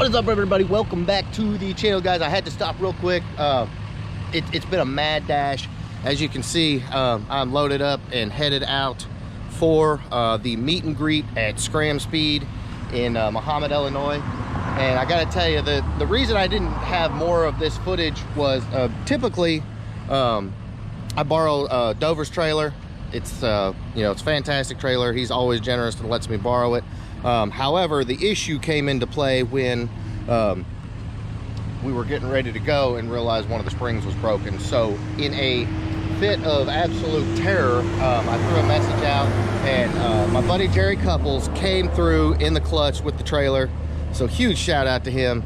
What is up, everybody? Welcome back to the channel, guys. I had to stop real quick. It's been a mad dash. As you can see, I'm loaded up and headed out for the meet and greet at Scram Speed in Mahomet, Illinois. And I gotta tell you, the reason I didn't have more of this footage was typically I borrow Dover's trailer. It's it's a fantastic trailer. He's always generous and lets me borrow it. However, the issue came into play when we were getting ready to go and realized one of the springs was broken. So in a fit of absolute terror, I threw a message out, and my buddy Jerry Couples came through in the clutch with the trailer. So huge shout out to him.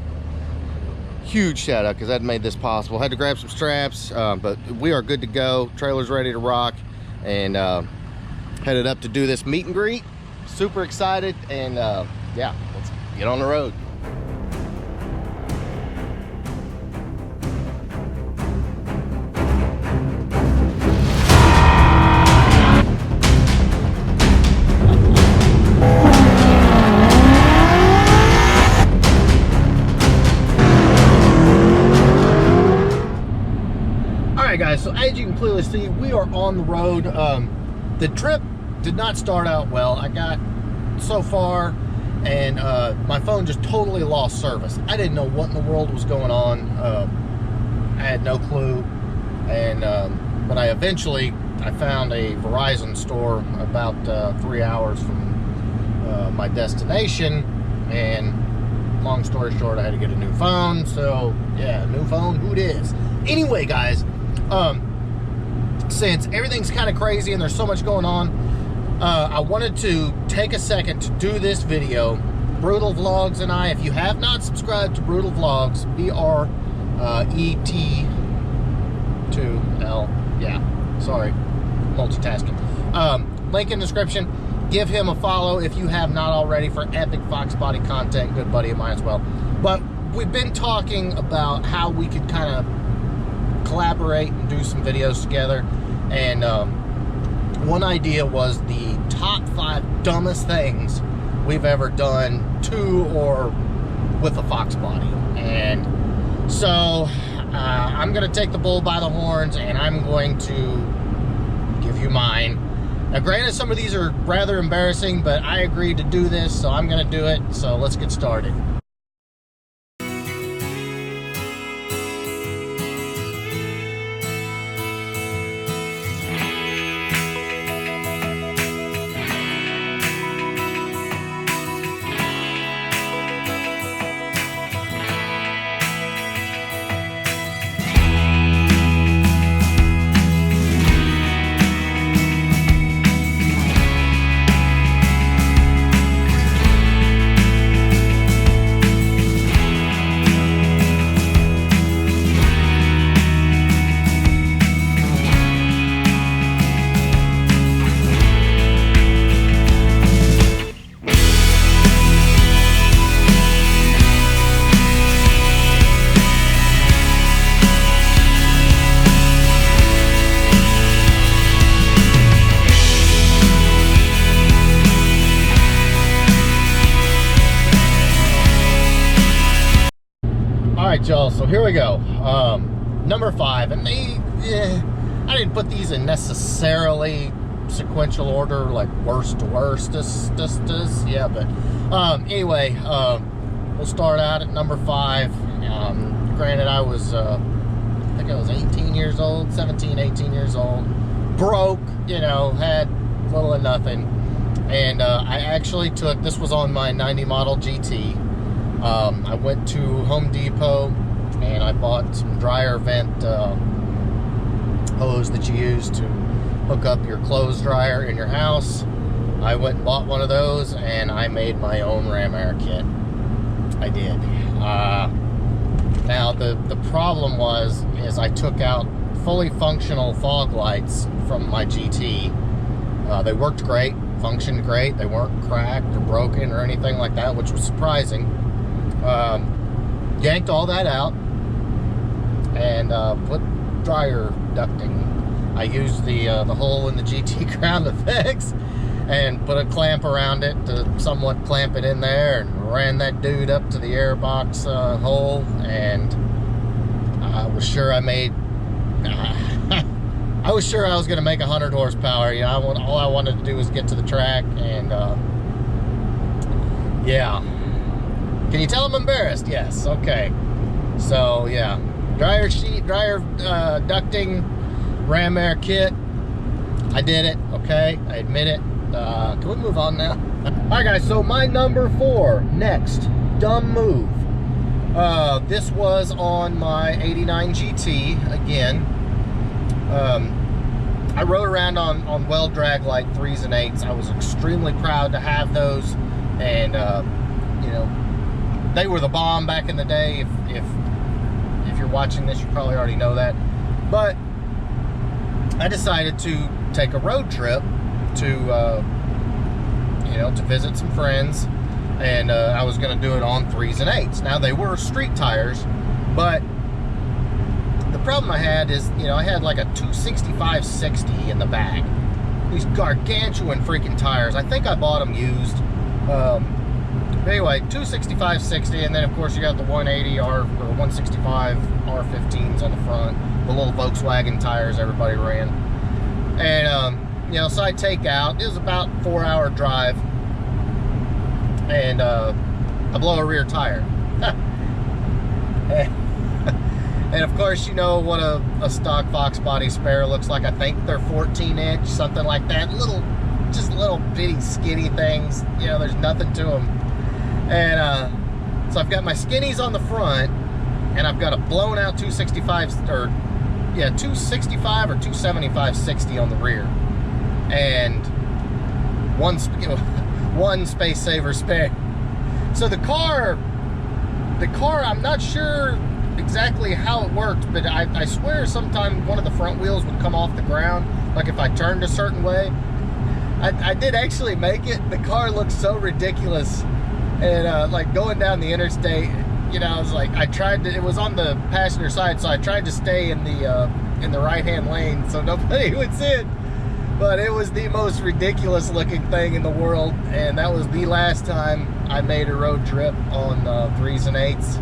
Huge shout out, because that made this possible. Had to grab some straps, but we are good to go. Trailer's ready to rock, and headed up to do this meet and greet. Super excited, and yeah, let's get on the road. Alright guys, so as you can clearly see, we are on the road. The trip did not start out well. I got so far, and my phone just totally lost service. I didn't know what in the world was going on. I had no clue, and but I found a Verizon store about 3 hours from my destination, and long story short, I had to get a new phone. So yeah, new phone, who it is. Anyway guys, since everything's kind of crazy and there's so much going on, I wanted to take a second to do this video. Brutal Vlogs and I, if you have not subscribed to Brutal Vlogs, B-R-E-T-2-L, yeah, sorry, multitasking. Link in description. Give him a follow if you have not already for epic Fox body content. Good buddy of mine as well. But we've been talking about how we could kind of collaborate and do some videos together, and one idea was the top 5 dumbest things we've ever done to or with a Fox body. And so I'm gonna take the bull by the horns, and I'm going to give you mine. Now granted, some of these are rather embarrassing, but I agreed to do this, so I'm gonna do it. So let's get started. Alright y'all, so here we go. Number 5, and I didn't put these in necessarily sequential order, like worst to worst, yeah, but anyway, we'll start out at number 5. Granted, I think I was 18 years old, 17, 18 years old, broke, had little or nothing, and I actually took, this was on my 90 model GT. I went to Home Depot and I bought some dryer vent hose that you use to hook up your clothes dryer in your house. I went and bought one of those, and I made my own ram air kit. I did. Now the problem is I took out fully functional fog lights from my GT. They worked great, functioned great. They weren't cracked or broken or anything like that, which was surprising. Yanked all that out and put dryer ducting. I used the hole in the GT ground effects and put a clamp around it to somewhat clamp it in there and ran that dude up to the airbox hole, and I was sure I made I was sure I was going to make 100 horsepower. You know, all I wanted to do was get to the track, and yeah. Can you tell I'm embarrassed? Yes. Okay. So yeah, dryer ducting, ram air kit. I did it. Okay, I admit it. Can we move on now? All right, guys. So my number 4 next dumb move. This was on my '89 GT again. I rode around on well drag like 3s and 8s. I was extremely proud to have those, and you know, they were the bomb back in the day. If you're watching this, you probably already know that. But I decided to take a road trip to you know, to visit some friends, and I was going to do it on 3s and 8s. Now, they were street tires, but the problem I had is, you know, I had like a 265/60 in the bag. These gargantuan freaking tires. I think I bought them used. Anyway, 265/60, and then of course you got the 180 or 165 R15s on the front, the little Volkswagen tires everybody ran. And you know, so I take out. It was about a 4-hour drive, and I blow a rear tire. And of course, you know what a stock Fox body spare looks like. I think they're 14-inch, something like that. Just little bitty skinny things. You know, there's nothing to them. And so I've got my skinnies on the front, and I've got a blown out 265 or 265 or 275/60 on the rear, and one space saver spare. So the car, I'm not sure exactly how it worked, but I swear sometimes one of the front wheels would come off the ground, like if I turned a certain way. I did actually make it. The car looked so ridiculous, and like going down the interstate, you know, I was like, it was on the passenger side, so I tried to stay in the right-hand lane so nobody would see it. But it was the most ridiculous looking thing in the world, and that was the last time I made a road trip on 3s and 8s.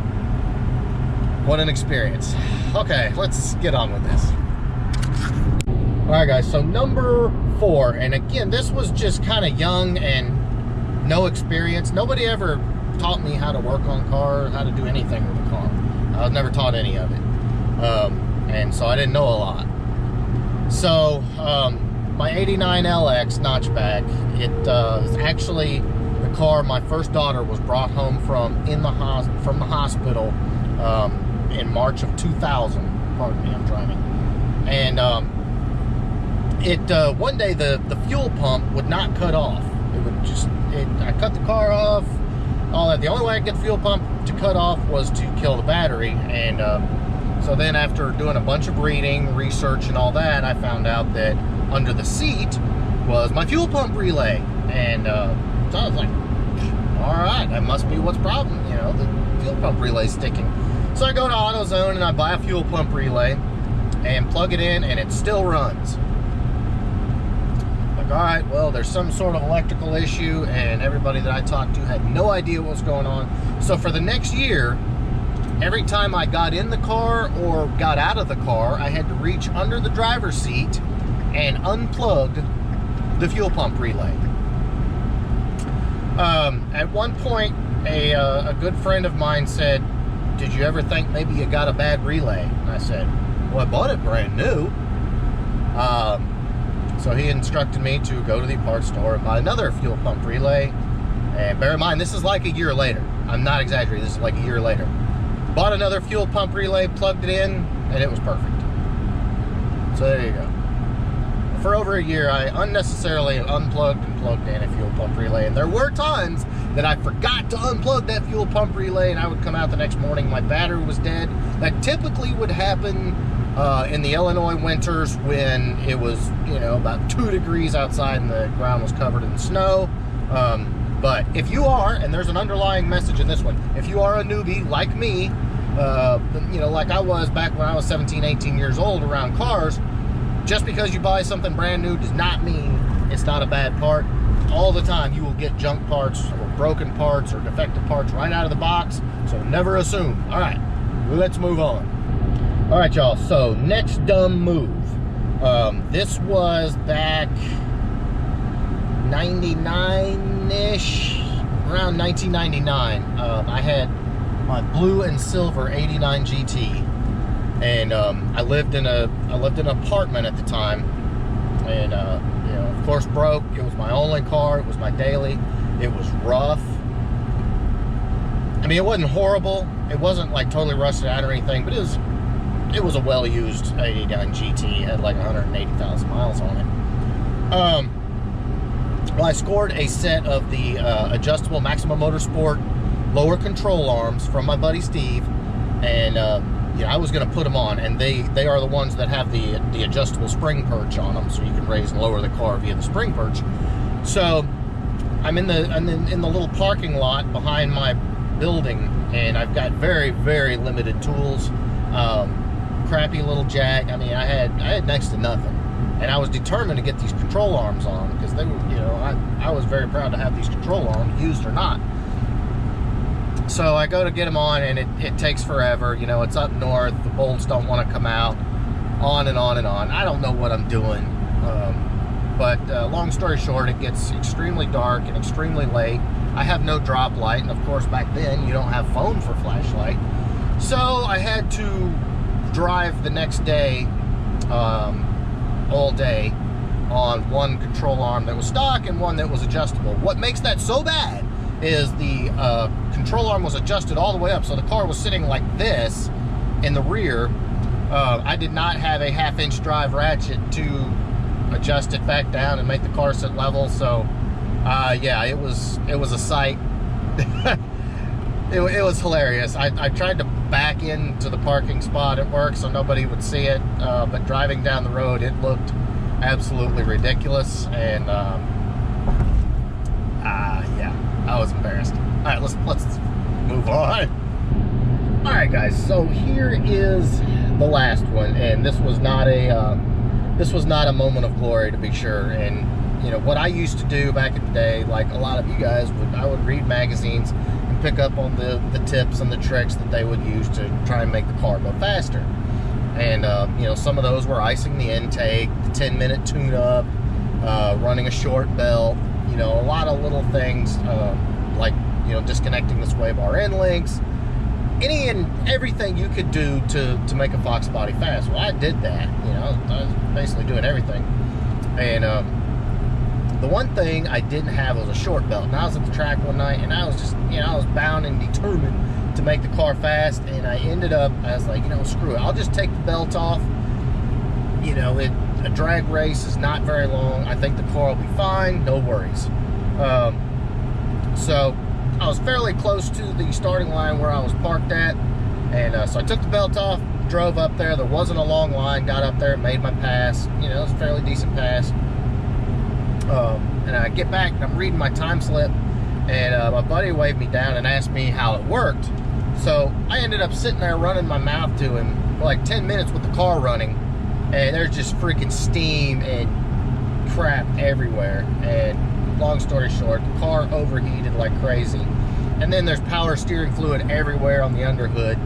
What an experience. Okay, let's get on with this. All right, guys, so number 4, and again, this was just kind of young and no experience. Nobody ever taught me how to work on cars, how to do anything with a car. I was never taught any of it. And so I didn't know a lot. So my '89 LX notchback, it is actually the car my first daughter was brought home from the hospital in March of 2000. Pardon me, I'm driving. And one day the fuel pump would not cut off. It would I cut the car off, all that. The only way I could get the fuel pump to cut off was to kill the battery. And so then after doing a bunch of reading, research, and all that, I found out that under the seat was my fuel pump relay. And so I was like, all right, that must be what's the problem. You know, the fuel pump relay's sticking. So I go to AutoZone and I buy a fuel pump relay and plug it in, and it still runs. Like, all right, well, there's some sort of electrical issue, and everybody that I talked to had no idea what was going on. So for the next year, every time I got in the car or got out of the car, I had to reach under the driver's seat and unplug the fuel pump relay. At one point, a good friend of mine said, "Did you ever think maybe you got a bad relay?" And I said, "Well, I bought it brand new." So he instructed me to go to the parts store and buy another fuel pump relay. And bear in mind, this is like a year later. I'm not exaggerating, this is like a year later. Bought another fuel pump relay, plugged it in, and it was perfect. So there you go. For over a year, I unnecessarily unplugged and plugged in a fuel pump relay. And there were times that I forgot to unplug that fuel pump relay, and I would come out the next morning, my battery was dead. That typically would happen in the Illinois winters when it was, you know, about 2 degrees outside and the ground was covered in snow. But if you are, and there's an underlying message in this one, if you are a newbie like me, you know, like I was back when I was 17, 18 years old around cars, just because you buy something brand new does not mean it's not a bad part. All the time you will get junk parts or broken parts or defective parts right out of the box, so never assume. All right, let's move on. All right, y'all, so next dumb move. This was back 99-ish, around 1999. I had my blue and silver 89 GT, and I lived in an apartment at the time, and you know, of course, broke. It was my only car. It was my daily. It was rough. I mean, it wasn't horrible. It wasn't like totally rusted out or anything, but it was a well-used 89 GT. It had like 180,000 miles on it. Well, I scored a set of the adjustable Maxima Motorsport lower control arms from my buddy Steve, and you know, I was going to put them on, and they are the ones that have the adjustable spring perch on them, so you can raise and lower the car via the spring perch. So I'm in the little parking lot behind my building, and I've got very, very limited tools. Crappy little jack. I mean, I had next to nothing, and I was determined to get these control arms on, because they were, you know, I was very proud to have these control arms, used or not. So I go to get them on, and it takes forever. You know, it's up north, the bolts don't want to come out, on and on and on. I don't know what I'm doing, but long story short, it gets extremely dark and extremely late. I have no drop light, and of course back then you don't have phone for flashlight, so I had to drive the next day, all day, on one control arm that was stock and one that was adjustable. What makes that so bad is the control arm was adjusted all the way up, so the car was sitting like this in the rear. I did not have a 1/2-inch drive ratchet to adjust it back down and make the car sit level, so yeah, it was a sight. It was hilarious. I tried to back into the parking spot at work so nobody would see it, but driving down the road, it looked absolutely ridiculous, and yeah, I was embarrassed. All right, let's move on. All right, guys, so here is the last one, and this was not a moment of glory, to be sure. And you know what I used to do back in the day, like a lot of you guys would, I would read magazines and pick up on the tips and the tricks that they would use to try and make the car go faster. And you know, some of those were icing the intake, the 10-minute tune-up, running a short belt, you know, a lot of little things, like, you know, disconnecting the sway bar end links, any and everything you could do to make a Fox body fast. Well, I did that, you know, I was basically doing everything. And the one thing I didn't have was a short belt. And I was at the track one night, and I was just, you know, I was bound and determined to make the car fast, and I ended up, I was like, you know, screw it, I'll just take the belt off. You know, a drag race is not very long. I think the car will be fine, no worries. So I was fairly close to the starting line where I was parked at, and so I took the belt off, drove up there. There wasn't a long line, got up there, made my pass. You know, it was a fairly decent pass. And I get back, and I'm reading my time slip, and my buddy waved me down and asked me how it worked. So I ended up sitting there running my mouth to him for like 10 minutes with the car running, and there's just freaking steam and crap everywhere. And long story short, the car overheated like crazy. And then there's power steering fluid everywhere on the underhood.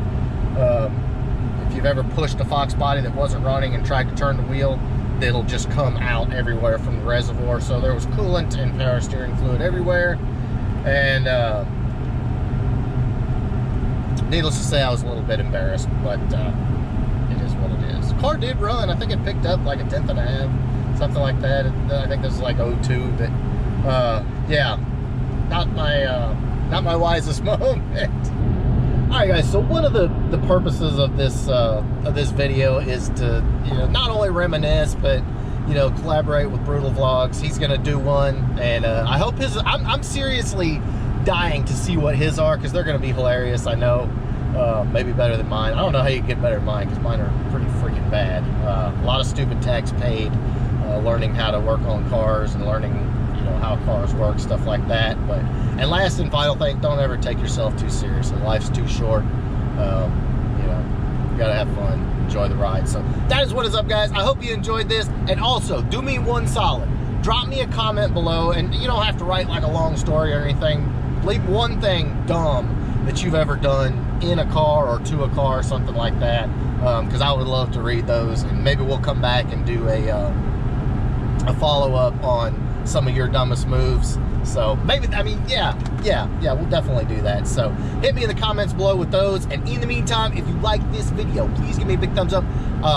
If you've ever pushed a Fox body that wasn't running and tried to turn the wheel, it'll just come out everywhere from the reservoir. So there was coolant and power steering fluid everywhere. And needless to say, I was a little bit embarrassed, but it is what it is. The car did run. I think it picked up like a 10.5, something like that. I think this is like 02, but yeah, not my wisest moment. All right, guys, so one of the purposes of this video is to, you know, not only reminisce, but, you know, collaborate with Brutal Vlogs. He's gonna do one, and I hope his, I'm seriously dying to see what his are, because they're gonna be hilarious. I know, maybe better than mine. I don't know how you get better than mine, because mine are pretty freaking bad. A lot of stupid tax paid, learning how to work on cars and learning, you know, how cars work, stuff like that. But, and last and final thing, don't ever take yourself too seriously. Life's too short. You know, you gotta have fun, enjoy the ride. So that is what is up, guys. I hope you enjoyed this, and also do me one solid, drop me a comment below, and you don't have to write like a long story or anything. leave one thing dumb that you've ever done in a car or to a car or something like that, because I would love to read those, and maybe we'll come back and do a follow-up on some of your dumbest moves. So maybe, I mean, yeah, we'll definitely do that. So hit me in the comments below with those. And in the meantime, if you like this video, please give me a big thumbs up.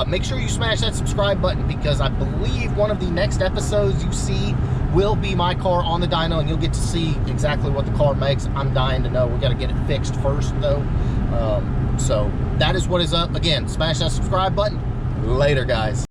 Make sure you smash that subscribe button, because I believe one of the next episodes you see will be my car on the dyno, and you'll get to see exactly what the car makes. I'm dying to know. We got to get it fixed first though. So that is what is up. Again, smash that subscribe button. Later, guys.